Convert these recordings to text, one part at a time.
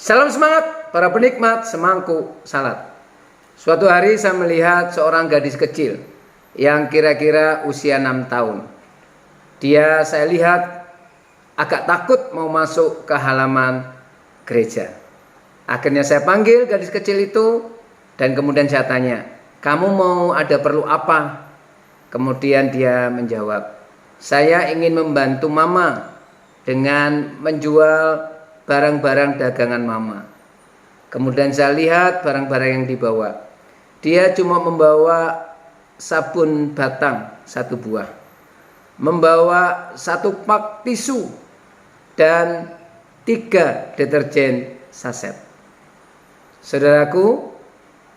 Salam semangat para penikmat semangkuk salad. Suatu hari saya melihat seorang gadis kecil yang kira-kira usia 6 tahun. Saya lihat agak takut mau masuk ke halaman gereja. Akhirnya saya panggil gadis kecil itu dan kemudian saya tanya, "Kamu mau ada perlu apa?" Kemudian dia menjawab, "Saya ingin membantu mama dengan menjual barang-barang dagangan mama." Kemudian saya lihat barang-barang yang dibawa. Dia cuma membawa sabun batang 1 buah, membawa 1 pak tisu dan 3 deterjen saset. Saudaraku,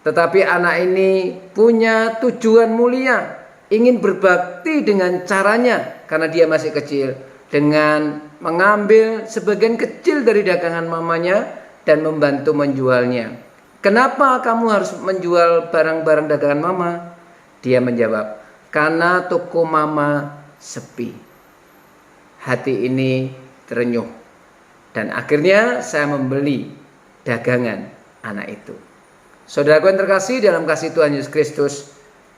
tetapi anak ini punya tujuan mulia, ingin berbakti dengan caranya karena dia masih kecil, dengan mengambil sebagian kecil dari dagangan mamanya dan membantu menjualnya. "Kenapa kamu harus menjual barang-barang dagangan mama?" Dia menjawab, "Karena toko mama sepi." Hati ini terenyuh dan akhirnya saya membeli dagangan anak itu. Saudaraku yang terkasih dalam kasih Tuhan Yesus Kristus,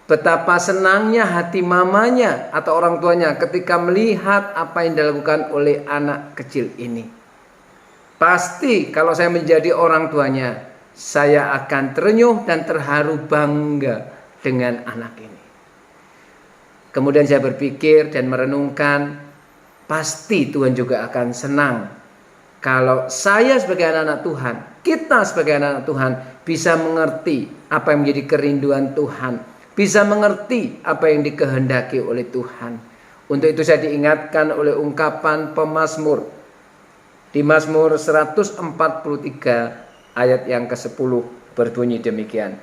betapa senangnya hati mamanya atau orang tuanya ketika melihat apa yang dilakukan oleh anak kecil ini. Pasti kalau saya menjadi orang tuanya, saya akan terenyuh dan terharu bangga dengan anak ini. Kemudian saya berpikir dan merenungkan, pasti Tuhan juga akan senang kalau saya sebagai anak-anak Tuhan, kita sebagai anak-anak Tuhan bisa mengerti apa yang menjadi kerinduan Tuhan, bisa mengerti apa yang dikehendaki oleh Tuhan. Untuk itu saya diingatkan oleh ungkapan pemazmur di Mazmur 143 ayat yang ke-10 berbunyi demikian.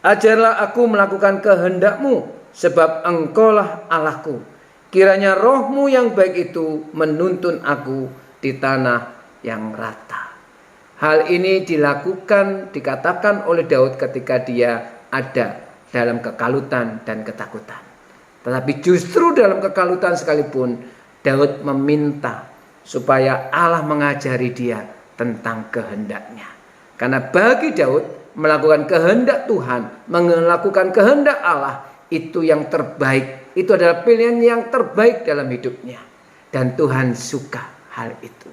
"Ajarlah aku melakukan kehendak-Mu, sebab Engkaulah Allahku. Kiranya roh-Mu yang baik itu menuntun aku di tanah yang rata." Hal ini dikatakan oleh Daud ketika dia ada dalam kekalutan dan ketakutan. Tetapi justru dalam kekalutan sekalipun, Daud meminta supaya Allah mengajari dia tentang kehendaknya. Karena bagi Daud, melakukan kehendak Tuhan, melakukan kehendak Allah, itu yang terbaik. Itu adalah pilihan yang terbaik dalam hidupnya. Dan Tuhan suka hal itu.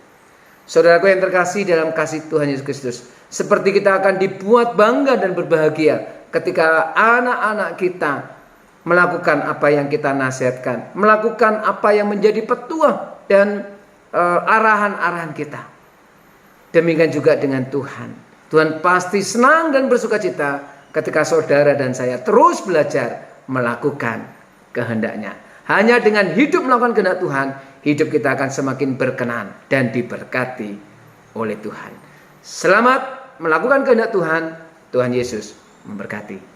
Saudaraku yang terkasih dalam kasih Tuhan Yesus Kristus, seperti kita akan dibuat bangga dan berbahagia ketika anak-anak kita melakukan apa yang kita nasihatkan, melakukan apa yang menjadi petuah dan arahan-arahan kita. Demikian juga dengan Tuhan. Tuhan pasti senang dan bersukacita ketika saudara dan saya terus belajar melakukan kehendaknya. Hanya dengan hidup melakukan kehendak Tuhan, hidup kita akan semakin berkenan dan diberkati oleh Tuhan. Selamat melakukan kehendak Tuhan. Tuhan Yesus memberkati.